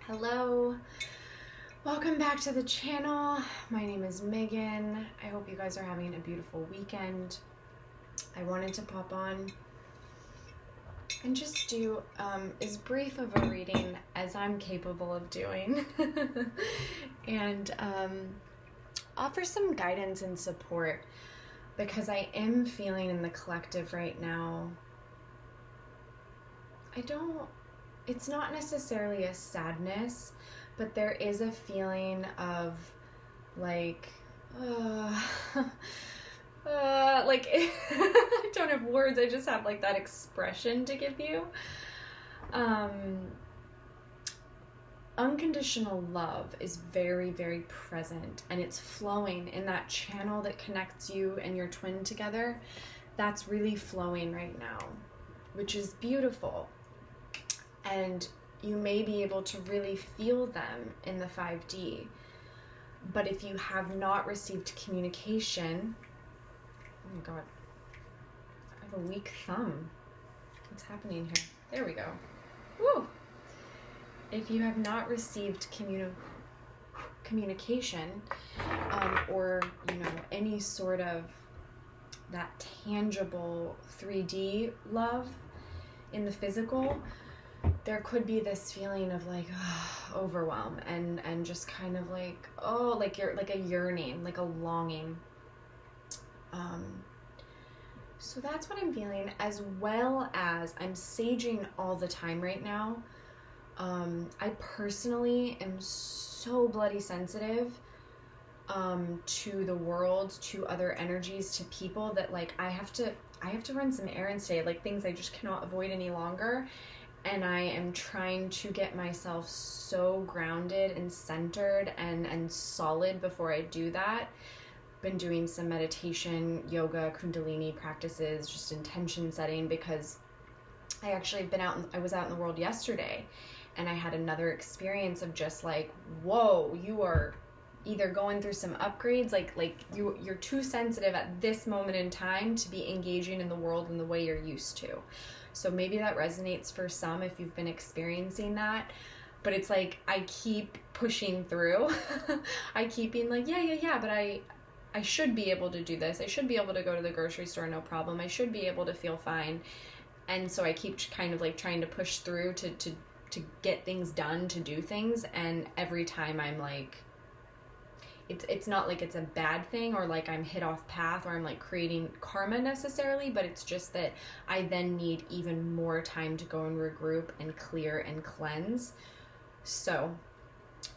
Hello, welcome back to the channel. My name is Megan. I hope you guys are having a beautiful weekend. I wanted to pop on and just do as brief of a reading as I'm capable of doing and offer some guidance and support, because I am feeling in the collective right now, it's not necessarily a sadness, but there is a feeling of like, like I don't have words, I just have like that expression to give you. Unconditional love is very, very present, and it's flowing in that channel that connects you and your twin together. That's really flowing right now, which is beautiful. And you may be able to really feel them in the 5D. But if you have not received communication, oh my God, I have a weak thumb. What's happening here? There we go. Woo! If you have not received communication, or, any sort of that tangible 3D love in the physical, there could be this feeling of like overwhelm and just kind of like, like you're like a yearning, like a longing. So that's what I'm feeling, as well as I'm saging all the time right now. I personally am so bloody sensitive to the world, to other energies, to people, that like I have to run some errands today, like things I just cannot avoid any longer. And I am trying to get myself so grounded and centered and solid before I do that. Been doing some meditation, yoga, kundalini practices, just intention setting, because I actually I was out in the world yesterday, and I had another experience of just like, whoa, you are either going through some upgrades, like you're too sensitive at this moment in time to be engaging in the world in the way you're used to. So maybe that resonates for some if you've been experiencing that. But it's like I keep pushing through. I keep being like, yeah, but I should be able to do this. I should be able to go to the grocery store, no problem. I should be able to feel fine. And so I keep kind of like trying to push through to get things done, to do things. And every time I'm like, it's not like it's a bad thing or like I'm hit off path or I'm like creating karma necessarily, but it's just that I then need even more time to go and regroup and clear and cleanse. So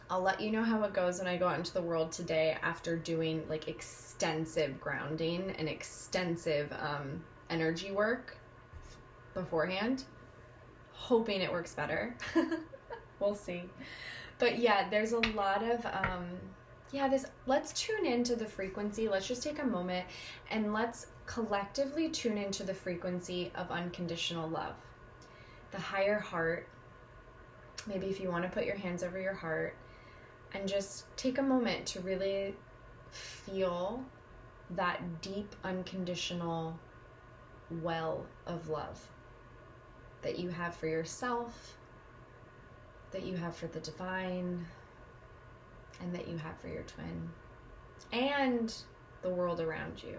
I'll let you know how it goes when I go out into the world today, after doing like extensive grounding and extensive energy work beforehand, hoping it works better. We'll see. But yeah, there's a lot of let's tune into the frequency. Let's just take a moment and let's collectively tune into the frequency of unconditional love. The higher heart. Maybe if you want to put your hands over your heart and just take a moment to really feel that deep, unconditional well of love that you have for yourself, that you have for the divine, and that you have for your twin and the world around you.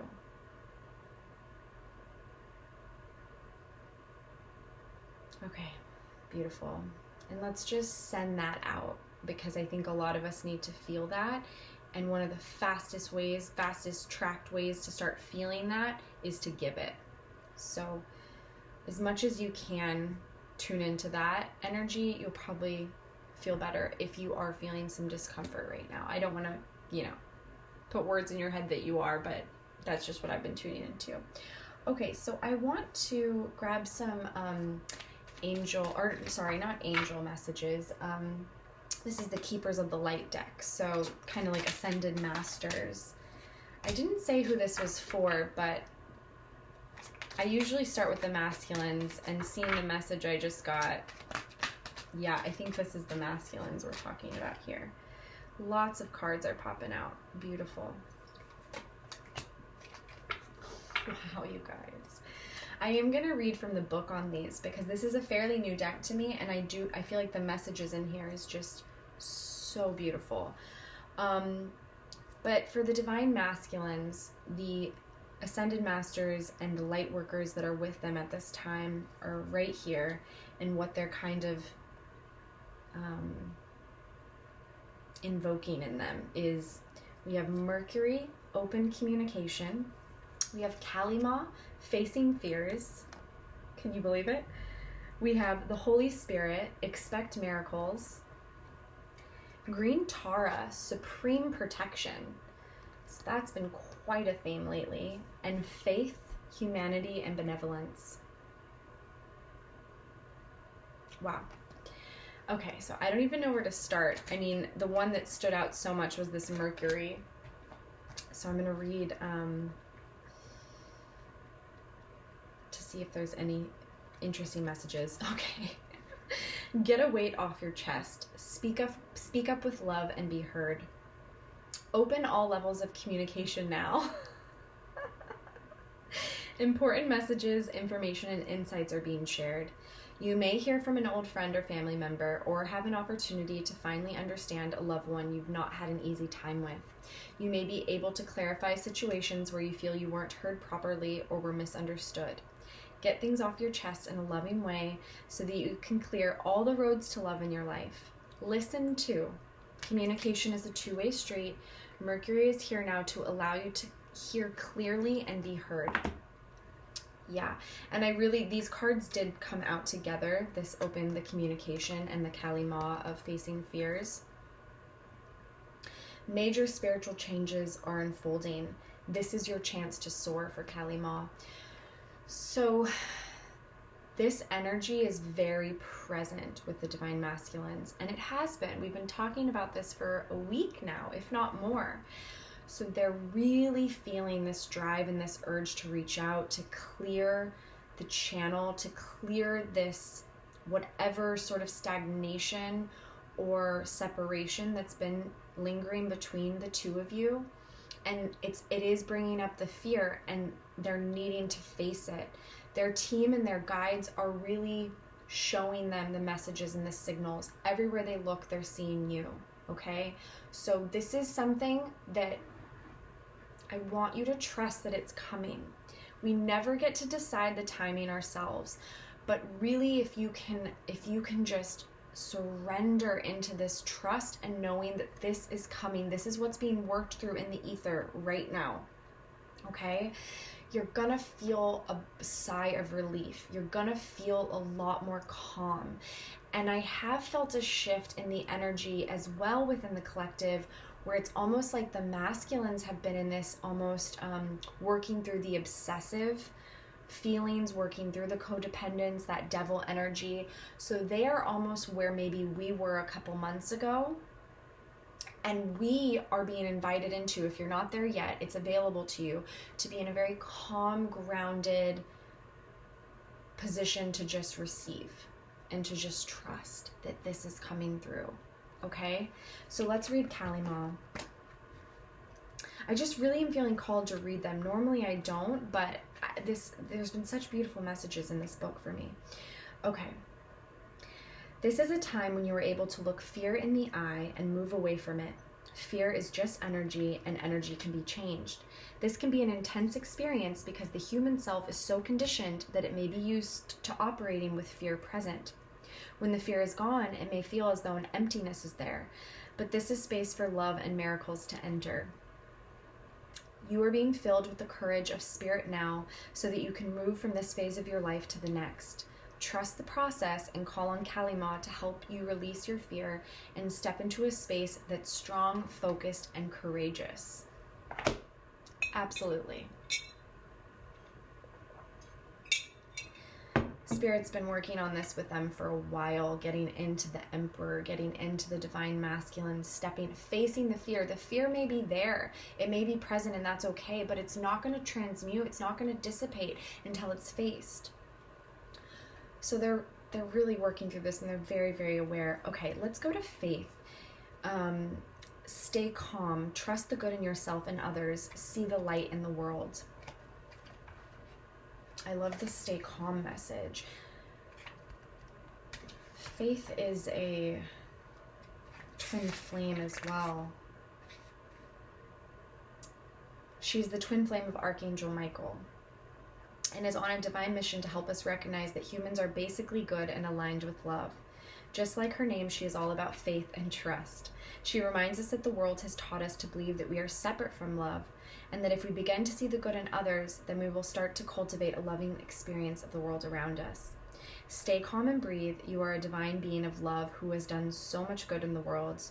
Okay, beautiful. And let's just send that out, because I think a lot of us need to feel that. And one of the fastest tracked ways to start feeling that is to give it. So as much as you can tune into that energy, you'll probably feel better if you are feeling some discomfort right now. I don't want to, put words in your head that you are, but that's just what I've been tuning into. Okay, so I want to grab some not angel messages. This is the Keepers of the Light deck, so kind of like Ascended Masters. I didn't say who this was for, but I usually start with the masculines, and seeing the message I just got, yeah, I think this is the masculines we're talking about here. Lots of cards are popping out. Beautiful. Wow, you guys. I am going to read from the book on these because this is a fairly new deck to me, and I feel like the messages in here is just so beautiful. But for the divine masculines, the ascended masters and the light workers that are with them at this time are right here, and what they're kind of invoking in them is, we have Mercury, open communication. We have Kalima, facing fears. Can you believe it? We have the Holy Spirit, expect miracles. Green Tara, supreme protection. So that's been quite a theme lately. And faith, humanity, and benevolence. Wow. Okay, so I don't even know where to start. I mean, the one that stood out so much was this Mercury. So I'm going to read to see if there's any interesting messages. Okay. Get a weight off your chest. Speak up with love and be heard. Open all levels of communication now. Important messages, information, and insights are being shared. You may hear from an old friend or family member, or have an opportunity to finally understand a loved one you've not had an easy time with. You may be able to clarify situations where you feel you weren't heard properly or were misunderstood. Get things off your chest in a loving way so that you can clear all the roads to love in your life. Listen to. Communication is a two-way street. Mercury is here now to allow you to hear clearly and be heard. Yeah, and these cards did come out together. This opened the communication and the Kalima of facing fears. Major spiritual changes are unfolding. This is your chance to soar for Kalima. So this energy is very present with the divine masculines, and it has been. We've been talking about this for a week now, if not more. So they're really feeling this drive and this urge to reach out, to clear the channel, to clear this whatever sort of stagnation or separation that's been lingering between the two of you. And it is bringing up the fear, and they're needing to face it. Their team and their guides are really showing them the messages and the signals. Everywhere they look, they're seeing you, okay? So this is something that I want you to trust that it's coming. We never get to decide the timing ourselves, but really if you can just surrender into this trust and knowing that this is coming, this is what's being worked through in the ether right now, okay? You're gonna feel a sigh of relief. You're gonna feel a lot more calm. And I have felt a shift in the energy as well within the collective, where it's almost like the masculines have been in this almost working through the obsessive feelings, working through the codependence, that devil energy. So they are almost where maybe we were a couple months ago. And we are being invited into, if you're not there yet, it's available to you to be in a very calm, grounded position to just receive and to just trust that this is coming through. Okay, so let's read Kalima. I just really am feeling called to read them. Normally I don't, but there's been such beautiful messages in this book for me. Okay. This is a time when you are able to look fear in the eye and move away from it. Fear is just energy, and energy can be changed. This can be an intense experience because the human self is so conditioned that it may be used to operating with fear present. When the fear is gone, it may feel as though an emptiness is there, but this is space for love and miracles to enter. You are being filled with the courage of spirit now so that you can move from this phase of your life to the next. Trust the process and call on Kalima to help you release your fear and step into a space that's strong, focused, and courageous. Absolutely. Spirit's been working on this with them for a while, getting into the Emperor, getting into the divine masculine, facing the fear. The fear may be there, it may be present, and that's okay, but it's not going to transmute, it's not going to dissipate until it's faced. So they're really working through this, and they're very, very aware. Okay, let's go to faith. Stay calm, trust the good in yourself and others, see the light in the world. I love the stay calm message. Faith is a twin flame as well. She's the twin flame of Archangel Michael and is on a divine mission to help us recognize that humans are basically good and aligned with love. Just like her name, she is all about faith and trust. She reminds us that the world has taught us to believe that we are separate from love, and that if we begin to see the good in others, then we will start to cultivate a loving experience of the world around us. Stay calm and breathe. You are a divine being of love who has done so much good in the world.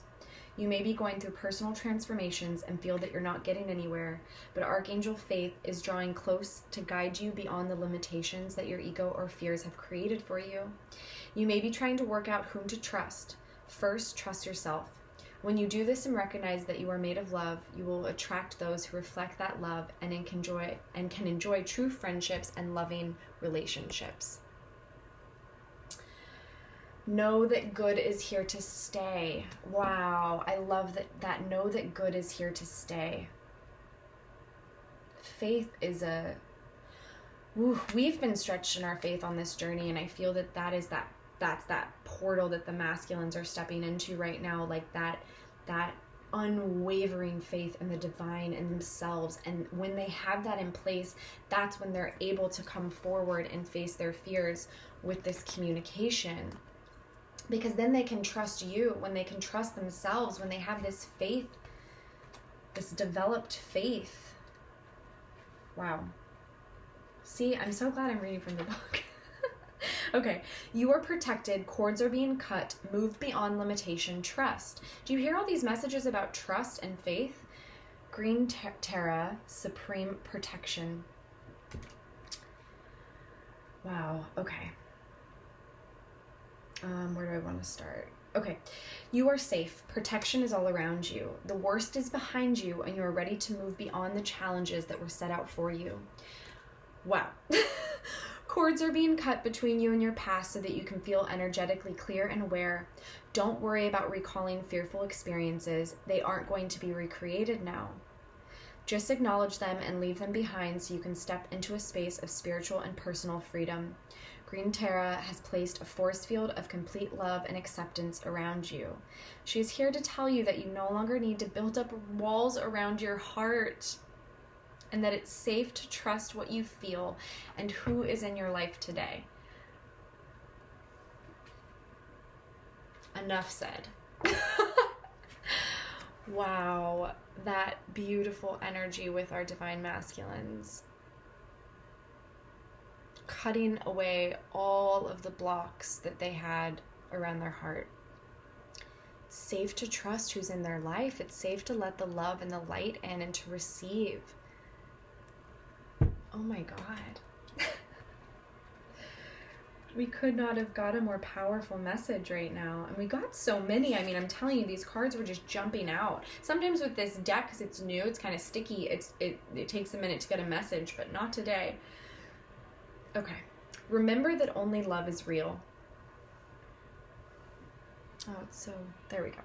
You may be going through personal transformations and feel that you're not getting anywhere, but Archangel Faith is drawing close to guide you beyond the limitations that your ego or fears have created for you. You may be trying to work out whom to trust. First, trust yourself. When you do this and recognize that you are made of love, you will attract those who reflect that love and can enjoy true friendships and loving relationships. Know that good is here to stay. Wow, I love that know that good is here to stay. Faith is we've been stretched in our faith on this journey, and I feel that's that portal that the masculines are stepping into right now, like that unwavering faith in the divine in themselves. And when they have that in place, that's when they're able to come forward and face their fears with this communication. Because then they can trust you, when they can trust themselves, when they have this faith, this developed faith. Wow. See, I'm so glad I'm reading from the book. Okay, you are protected, cords are being cut, move beyond limitation, trust. Do you hear all these messages about trust and faith? Green Terra, supreme protection. Wow, okay. Where do I want to start? Okay, you are safe. Protection is all around you. The worst is behind you, and you are ready to move beyond the challenges that were set out for you. Wow. Cords are being cut between you and your past so that you can feel energetically clear and aware. Don't worry about recalling fearful experiences. They aren't going to be recreated now. Just acknowledge them and leave them behind so you can step into a space of spiritual and personal freedom. Green Terra has placed a force field of complete love and acceptance around you. She is here to tell you that you no longer need to build up walls around your heart, and that it's safe to trust what you feel and who is in your life today. Enough said. Wow, that beautiful energy with our divine masculines. Cutting away all of the blocks that they had around their heart. It's safe to trust who's in their life. It's safe to let the love and the light in and to receive. Oh my God. We could not have got a more powerful message right now. And we got so many. I mean, I'm telling you, these cards were just jumping out. Sometimes with this deck, because it's new, it's kind of sticky. It takes a minute to get a message, but not today. Okay. Remember that only love is real. Oh, there we go.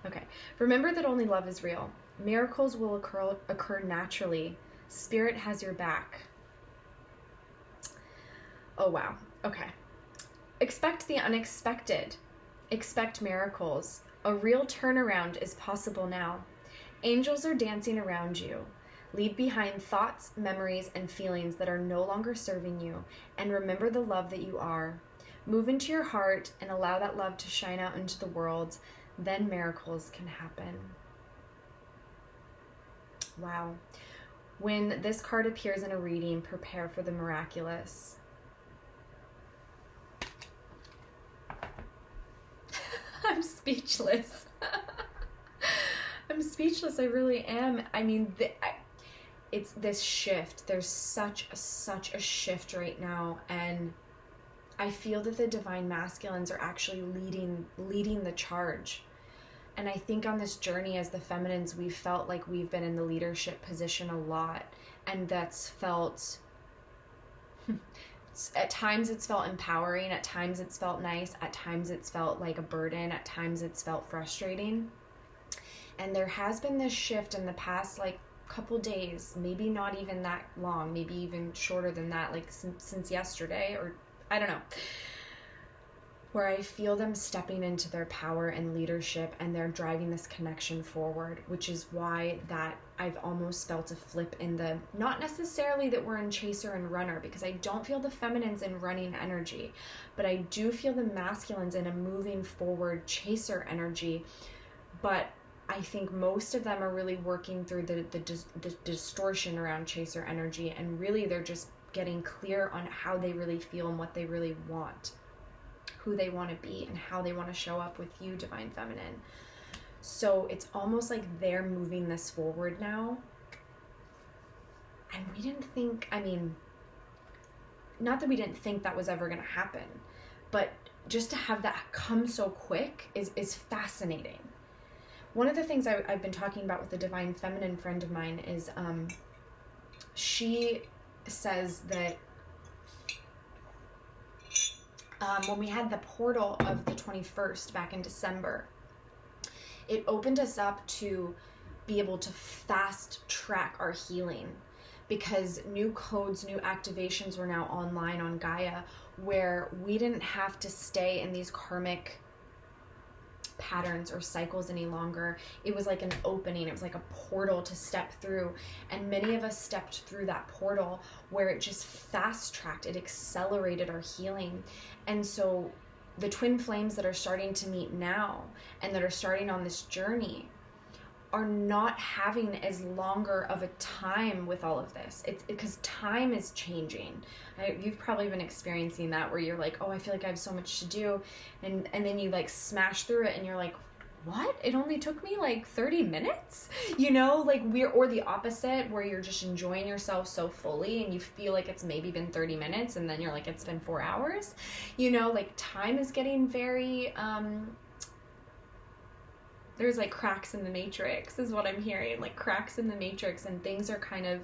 Okay. Remember that only love is real. Miracles will occur naturally. Spirit has your back. Oh, wow. Okay. Expect the unexpected. Expect miracles. A real turnaround is possible now. Angels are dancing around you. Leave behind thoughts, memories, and feelings that are no longer serving you, and remember the love that you are. Move into your heart and allow that love to shine out into the world. Then miracles can happen. Wow. When this card appears in a reading, prepare for the miraculous. I'm speechless. I'm speechless. I really am. I mean, it's this shift. There's such a shift right now, and I feel that the divine masculines are actually leading the charge. And I think on this journey as the feminines, we've felt like we've been in the leadership position a lot, and that's felt at times it's felt empowering, at times it's felt nice, at times it's felt like a burden, at times it's felt frustrating. And there has been this shift in the past like couple days, maybe not even that long, maybe even shorter than that, like since yesterday, or I don't know, where I feel them stepping into their power and leadership, and they're driving this connection forward, which is why that I've almost felt a flip in the, not necessarily that we're in chaser and runner, because I don't feel the feminines in running energy, but I do feel the masculines in a moving forward chaser energy. But I think most of them are really working through the distortion around chaser energy, and really they're just getting clear on how they really feel and what they really want, who they want to be, and how they want to show up with you, Divine Feminine. So it's almost like they're moving this forward now. And we didn't think, I mean, not that we didn't think that was ever going to happen, but just to have that come so quick is fascinating. One of the things I've been talking about with a Divine Feminine friend of mine is she says that when we had the portal of the 21st back in December, it opened us up to be able to fast track our healing, because new codes, new activations were now online on Gaia, where we didn't have to stay in these karmic patterns or cycles any longer. It was like an opening. It was like a portal to step through. And many of us stepped through that portal where it just fast tracked, it accelerated our healing. And so the twin flames that are starting to meet now and that are starting on this journey are not having as longer of a time with all of this. It's because time is changing. You've probably been experiencing that, where you're like, oh, I feel like I have so much to do. And then you like smash through it and you're like, what? It only took me like 30 minutes? You know, like or the opposite, where you're just enjoying yourself so fully and you feel like it's maybe been 30 minutes and then you're like, it's been 4 hours. You know, like time is getting very, there's like cracks in the matrix is what I'm hearing, like cracks in the matrix, and things are kind of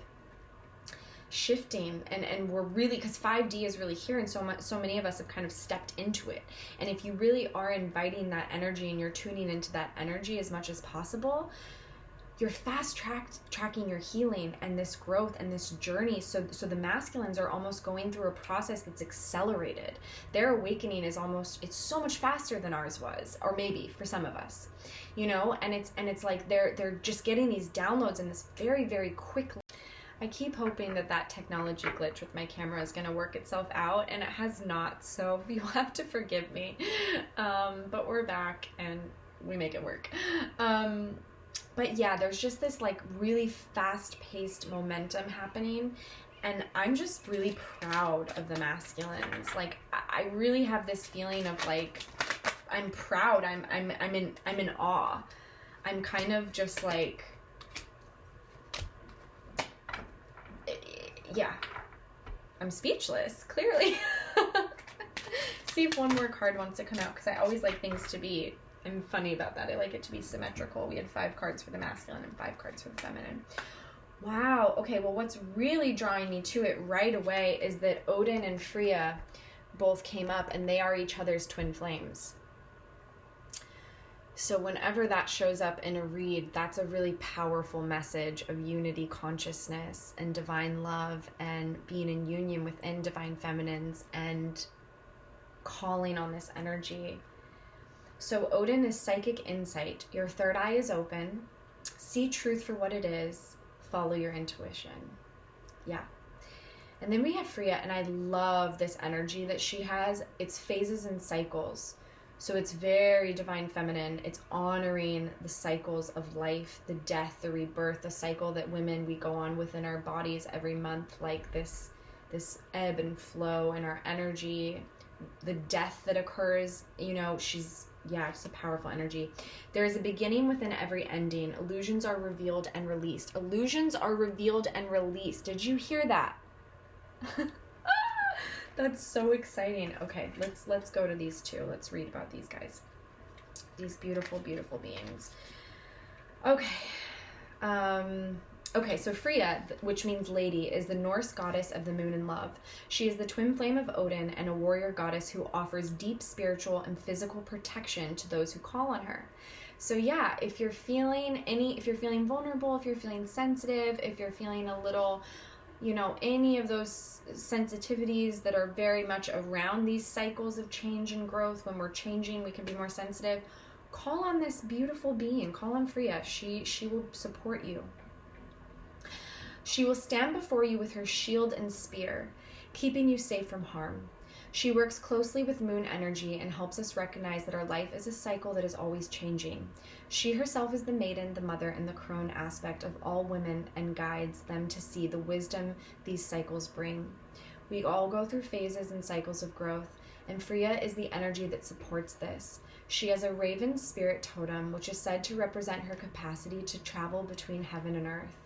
shifting, and we're really, because 5D is really here, and so many of us have kind of stepped into it. And if you really are inviting that energy and you're tuning into that energy as much as possible, you're fast tracking your healing and this growth and this journey. So the masculines are almost going through a process that's accelerated. Their awakening is it's so much faster than ours was, or maybe for some of us, you know. And it's like they're just getting these downloads in this very, very quickly. I keep hoping that technology glitch with my camera is going to work itself out, and it has not, so you'll have to forgive me. But we're back and we make it work. But yeah, there's just this like really fast-paced momentum happening, and I'm just really proud of the masculines. Like I really have this feeling of like, I'm proud. I'm in awe. I'm kind of just like, yeah, I'm speechless, clearly. See if one more card wants to come out, because I always like things to be, I'm funny about that. I like it to be symmetrical. We had 5 cards for the masculine and 5 cards for the feminine. Wow. Okay, well, what's really drawing me to it right away is that Odin and Freya both came up, and they are each other's twin flames. So whenever that shows up in a read, that's a really powerful message of unity consciousness and divine love and being in union within divine feminines and calling on this energy. So Odin is psychic insight. Your third eye is open. See truth for what it is. Follow your intuition. Yeah. And then we have Freya, and I love this energy that she has. It's phases and cycles. So it's very divine feminine. It's honoring the cycles of life, the death, the rebirth, the cycle that women, we go on within our bodies every month, like this ebb and flow in our energy, the death that occurs, you know, it's a powerful energy. There is a beginning within every ending. Illusions are revealed and released. Illusions are revealed and released. Did you hear that? That's so exciting. Okay, let's go to these two. Let's read about these guys. These beautiful, beautiful beings. Okay. Okay, so Freya, which means lady, is the Norse goddess of the moon and love. She is the twin flame of Odin and a warrior goddess who offers deep spiritual and physical protection to those who call on her. So yeah, if you're feeling vulnerable, if you're feeling sensitive, if you're feeling a little, any of those sensitivities that are very much around these cycles of change and growth, when we're changing, we can be more sensitive. Call on this beautiful being. Call on Freya. She will support you. She will stand before you with her shield and spear, keeping you safe from harm. She works closely with moon energy and helps us recognize that our life is a cycle that is always changing. She herself is the maiden, the mother, and the crone aspect of all women and guides them to see the wisdom these cycles bring. We all go through phases and cycles of growth, and Freya is the energy that supports this. She has a raven spirit totem, which is said to represent her capacity to travel between heaven and earth.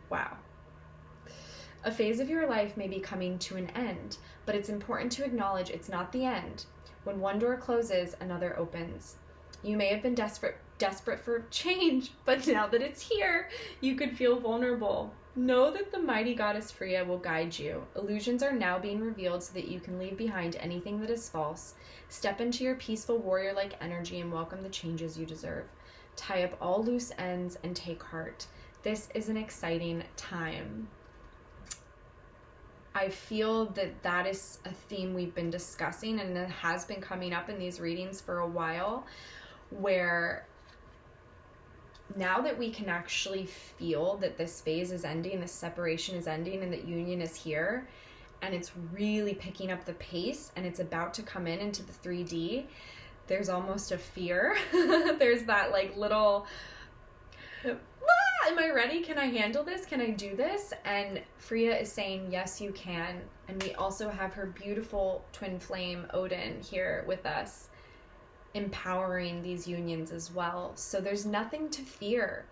Wow. A phase of your life may be coming to an end, but it's important to acknowledge it's not the end. When one door closes, another opens. You may have been desperate for change, but now that it's here, you could feel vulnerable. Know that the mighty goddess Freya will guide you. Illusions are now being revealed so that you can leave behind anything that is false. Step into your peaceful warrior-like energy and welcome the changes you deserve. Tie up all loose ends and take heart. This is an exciting time. I feel that is a theme we've been discussing, and it has been coming up in these readings for a while, where now that we can actually feel that this phase is ending, this separation is ending, and that union is here, and it's really picking up the pace, and it's about to come into the 3D, there's almost a fear. There's that little... am I ready? Can I handle this? Can I do this? And Freya is saying, yes, you can. And we also have her beautiful twin flame, Odin, here with us, empowering these unions as well. So there's nothing to fear.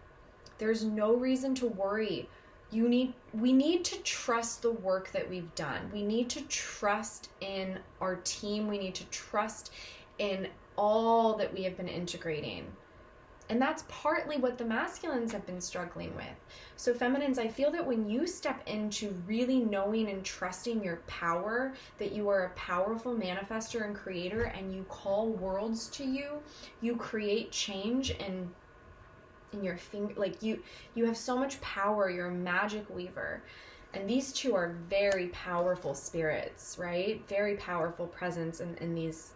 There's no reason to worry. We need to trust the work that we've done. We need to trust in our team. We need to trust in all that we have been integrating. And that's partly what the masculines have been struggling with. So feminines, I feel that when you step into really knowing and trusting your power, that you are a powerful manifestor and creator, and you call worlds to you, you create change in your finger. You have so much power. You're a magic weaver. And these two are very powerful spirits, right? Very powerful presence in these.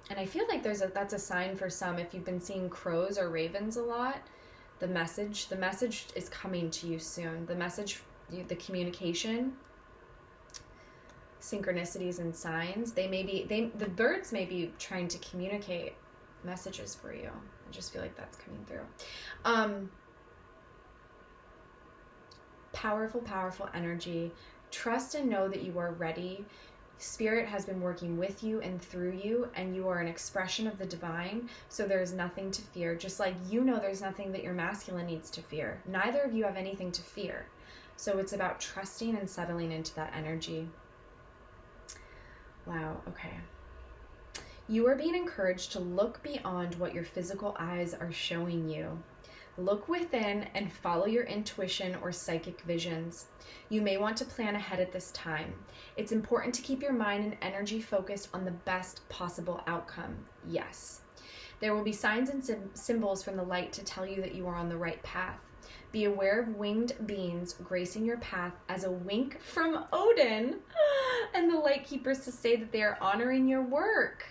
And I feel like that's a sign for some. If you've been seeing crows or ravens a lot, the message is coming to you soon. The message, the communication, synchronicities and signs. The birds may be trying to communicate messages for you. I just feel like that's coming through. Powerful energy. Trust and know that you are ready. Spirit has been working with you and through you, and you are an expression of the divine, so there's nothing to fear. Just like there's nothing that your masculine needs to fear. Neither of you have anything to fear. So it's about trusting and settling into that energy. Wow, okay. You are being encouraged to look beyond what your physical eyes are showing you. Look within and follow your intuition or psychic visions. You may want to plan ahead at this time. It's important to keep your mind and energy focused on the best possible outcome. Yes. There will be signs and symbols from the light to tell you that you are on the right path. Be aware of winged beings gracing your path as a wink from Odin and the light keepers to say that they are honoring your work.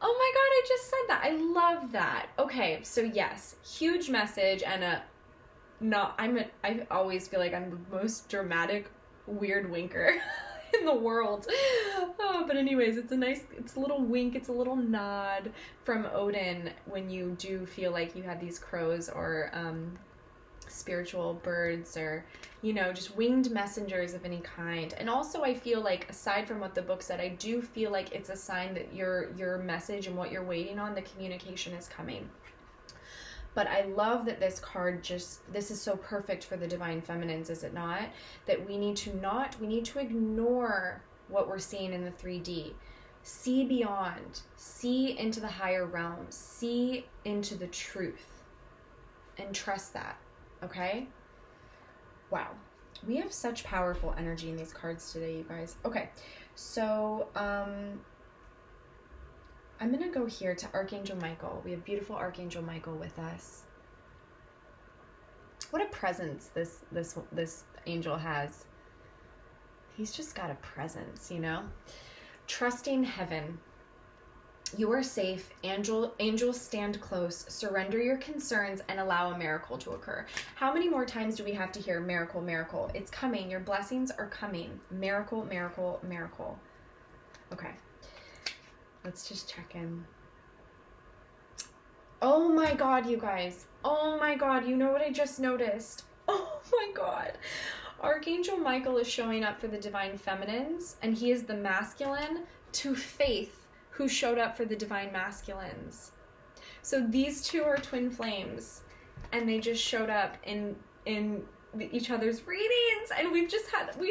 Oh my God, I just said that. I love that. Okay, so yes, huge message, and I always feel like I'm the most dramatic, weird winker in the world. Oh, but anyways, it's a little wink, it's a little nod from Odin when you do feel like you have these crows or spiritual birds or just winged messengers of any kind. And also I feel like, aside from what the book said, I do feel like it's a sign that your message and what you're waiting on, the communication is coming. But I love that this card this is so perfect for the divine feminines, is it not? That we need to ignore what we're seeing in the 3D. See beyond, see into the higher realms, see into the truth. and trust that, okay? Wow. We have such powerful energy in these cards today, you guys. Okay, so I'm going to go here to Archangel Michael. We have beautiful Archangel Michael with us. What a presence this angel has. He's just got a presence, you know? Trusting heaven. You are safe. Angels stand close. Surrender your concerns and allow a miracle to occur. How many more times do we have to hear miracle, miracle? It's coming. Your blessings are coming. Miracle, miracle, miracle. Okay. Let's just check in. Oh my God, you guys. Oh my God. You know what I just noticed? Oh my God. Archangel Michael is showing up for the divine feminines, and he is the masculine to Faith, who showed up for the divine masculines. So these two are twin flames, and they just showed up in each other's readings, and we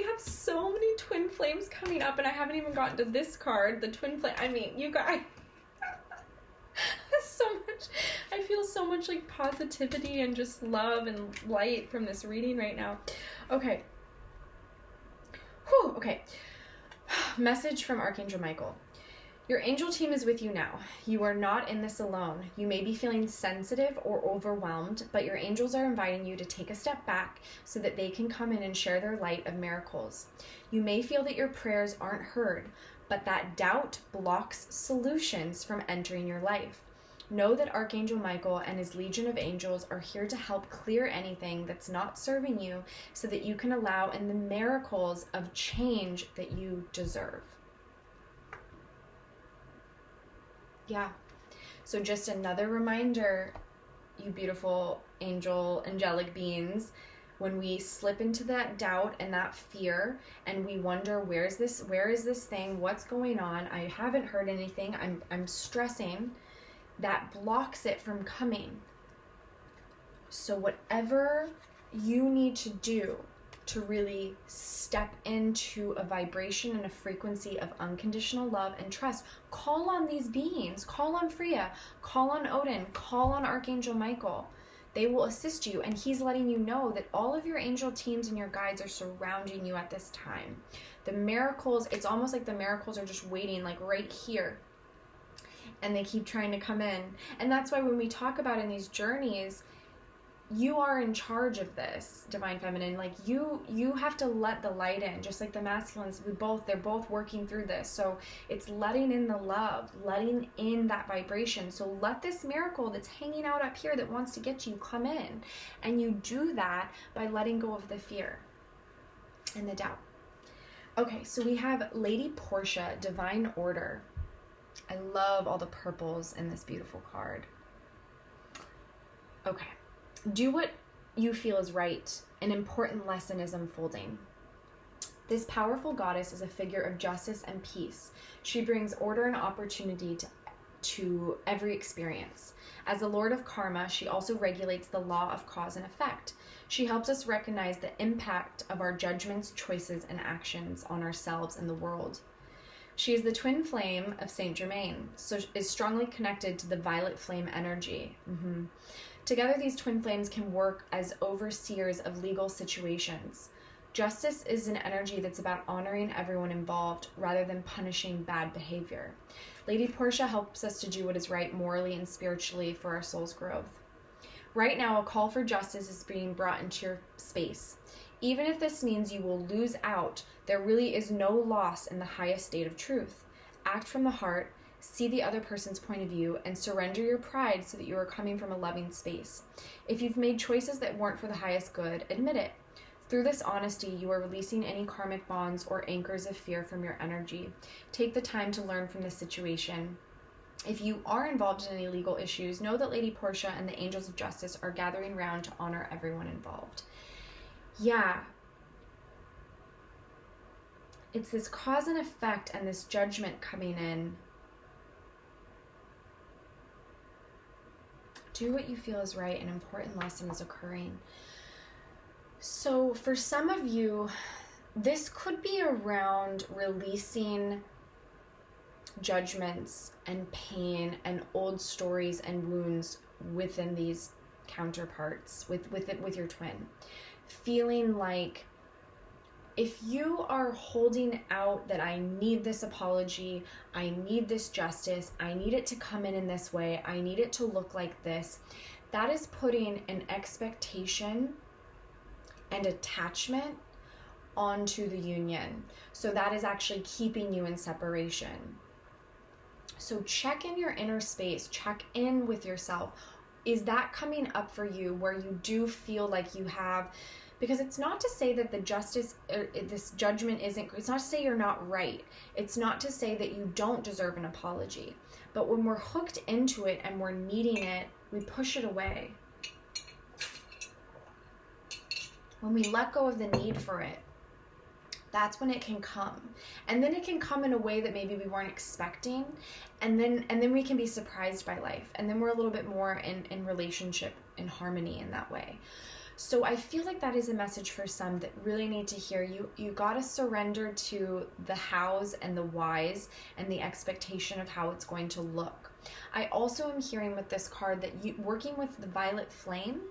have so many twin flames coming up, and I haven't even gotten to this card, the twin flame. I mean, you guys, so much. I feel so much like positivity and just love and light from this reading right now. Okay. Whew, okay. Message from Archangel Michael. Your angel team is with you now. You are not in this alone. You may be feeling sensitive or overwhelmed, but your angels are inviting you to take a step back so that they can come in and share their light of miracles. You may feel that your prayers aren't heard, but that doubt blocks solutions from entering your life. Know that Archangel Michael and his legion of angels are here to help clear anything that's not serving you so that you can allow in the miracles of change that you deserve. Yeah. So just another reminder, you beautiful angelic beings, when we slip into that doubt and that fear and we wonder, where is this thing? What's going on? I haven't heard anything. I'm stressing. That blocks it from coming. So whatever you need to do to really step into a vibration and a frequency of unconditional love and trust, call on these beings. Call on Freya. Call on Odin. Call on Archangel Michael. They will assist you, and he's letting you know that all of your angel teams and your guides are surrounding you at this time. The miracles, it's almost like the miracles are just waiting, like right here. And they keep trying to come in. And that's why when we talk about in these journeys, you are in charge of this, divine feminine. Like you have to let the light in, just like the masculines. They're both working through this. So it's letting in the love, letting in that vibration. So let this miracle that's hanging out up here that wants to get you come in. And you do that by letting go of the fear and the doubt. Okay, so we have Lady Portia, Divine Order. I love all the purples in this beautiful card. Okay. Do what you feel is right. An important lesson is unfolding. This powerful goddess is a figure of justice and peace. She brings order and opportunity to every experience. As the Lord of Karma, she also regulates the law of cause and effect. She helps us recognize the impact of our judgments, choices, and actions on ourselves and the world. She is the twin flame of Saint Germain, so is strongly connected to the violet flame energy. Together, these twin flames can work as overseers of legal situations. Justice is an energy that's about honoring everyone involved rather than punishing bad behavior. Lady Portia helps us to do what is right morally and spiritually for our soul's growth. Right now, a call for justice is being brought into your space. Even if this means you will lose out, there really is no loss in the highest state of truth. Act from the heart, see the other person's point of view, and surrender your pride so that you are coming from a loving space. If you've made choices that weren't for the highest good, admit it. Through this honesty, you are releasing any karmic bonds or anchors of fear from your energy. Take the time to learn from this situation. If you are involved in any legal issues, know that Lady Portia and the Angels of Justice are gathering round to honor everyone involved. Yeah. It's this cause and effect and this judgment coming in. Do what you feel is right. An important lesson is occurring. So for some of you, this could be around releasing judgments and pain and old stories and wounds within these counterparts, with your twin, feeling like if you are holding out that I need this apology, I need this justice, I need it to come in this way, I need it to look like this, that is putting an expectation and attachment onto the union. So that is actually keeping you in separation. So check in your inner space, check in with yourself. Is that coming up for you where you do feel like you have, because it's not to say that the justice, this judgment isn't, it's not to say you're not right. It's not to say that you don't deserve an apology. But when we're hooked into it and we're needing it, we push it away. When we let go of the need for it, that's when it can come. And then it can come in a way that maybe we weren't expecting. And then we can be surprised by life. And then we're a little bit more in relationship, in harmony in that way. So I feel like that is a message for some that really need to hear you got to surrender to the hows and the whys and the expectation of how it's going to look. I also am hearing with this card that you working with the violet flame,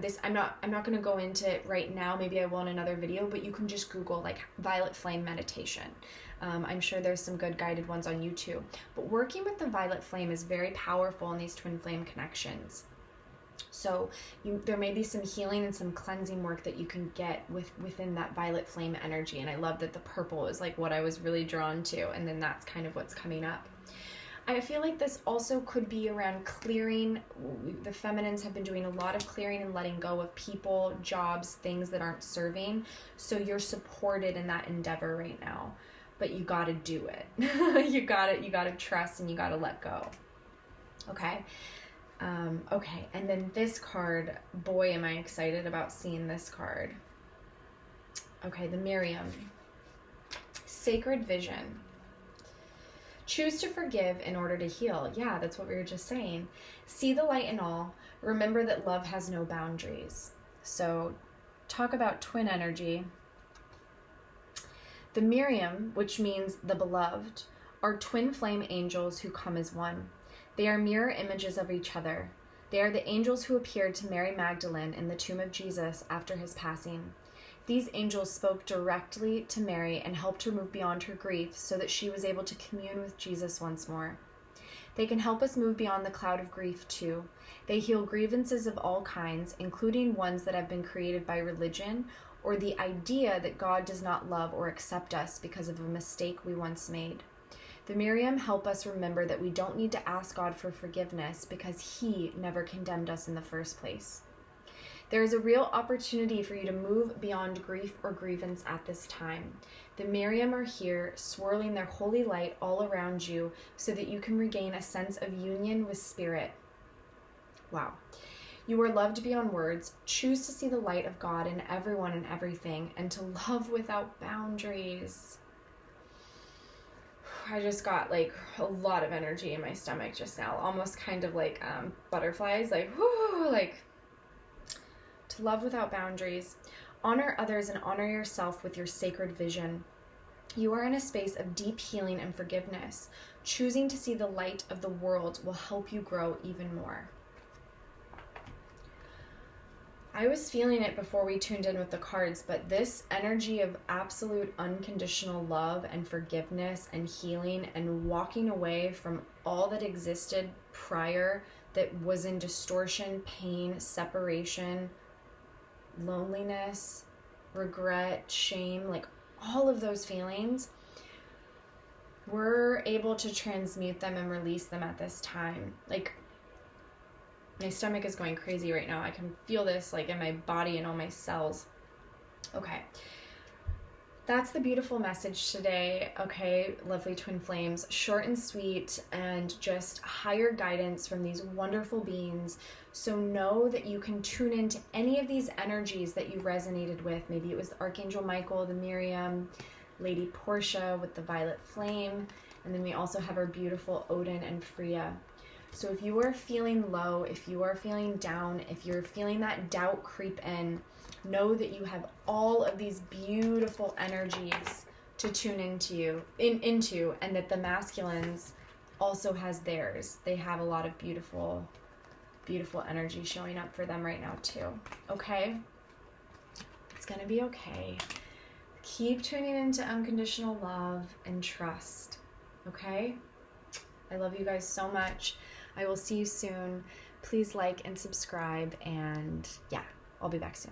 this, I'm not going to go into it right now. Maybe I will in another video, but you can just Google like violet flame meditation. I'm sure there's some good guided ones on YouTube, but working with the violet flame is very powerful in these twin flame connections. So there may be some healing and some cleansing work that you can get within that violet flame energy. And I love that the purple is like what I was really drawn to. And then that's kind of what's coming up. I feel like this also could be around clearing. The feminines have been doing a lot of clearing and letting go of people, jobs, things that aren't serving. So you're supported in that endeavor right now, but you got to do it. you got to trust and you got to let go. Okay. Okay. And then this card, boy, am I excited about seeing this card. Okay. The Miriam, sacred vision. Choose to forgive in order to heal. Yeah, that's what we were just saying. See the light in all. Remember that love has no boundaries. So talk about twin energy. The Miriam, which means the beloved, are twin flame angels who come as one. They are mirror images of each other. They are the angels who appeared to Mary Magdalene in the tomb of Jesus after his passing. These angels spoke directly to Mary and helped her move beyond her grief so that she was able to commune with Jesus once more. They can help us move beyond the cloud of grief too. They heal grievances of all kinds, including ones that have been created by religion or the idea that God does not love or accept us because of a mistake we once made. The Miriam help us remember that we don't need to ask God for forgiveness because he never condemned us in the first place. There is a real opportunity for you to move beyond grief or grievance at this time. The Miriam are here, swirling their holy light all around you so that you can regain a sense of union with spirit. Wow. You are loved beyond words. Choose to see the light of God in everyone and everything and to love without boundaries. I just got like a lot of energy in my stomach just now, almost kind of like butterflies, like whoo, like to love without boundaries. Honor others and honor yourself with your sacred vision. You are in a space of deep healing and forgiveness. Choosing to see the light of the world will help you grow even more. I was feeling it before we tuned in with the cards, but this energy of absolute unconditional love and forgiveness and healing and walking away from all that existed prior that was in distortion, pain, separation, loneliness, regret, shame, like all of those feelings, we're able to transmute them and release them at this time. Like, my stomach is going crazy right now. I can feel this like in my body and all my cells. Okay. That's the beautiful message today. Okay, lovely twin flames. Short and sweet and just higher guidance from these wonderful beings. So know that you can tune into any of these energies that you resonated with. Maybe it was the Archangel Michael, the Miriam, Lady Portia with the violet flame. And then we also have our beautiful Odin and Freya. So if you are feeling low, if you are feeling down, if you're feeling that doubt creep in, know that you have all of these beautiful energies to tune into, and that the masculines also has theirs. They have a lot of beautiful beautiful energy showing up for them right now too. Okay? It's gonna be okay. Keep tuning into unconditional love and trust. Okay? I love you guys so much. I will see you soon. Please like and subscribe, and yeah, I'll be back soon.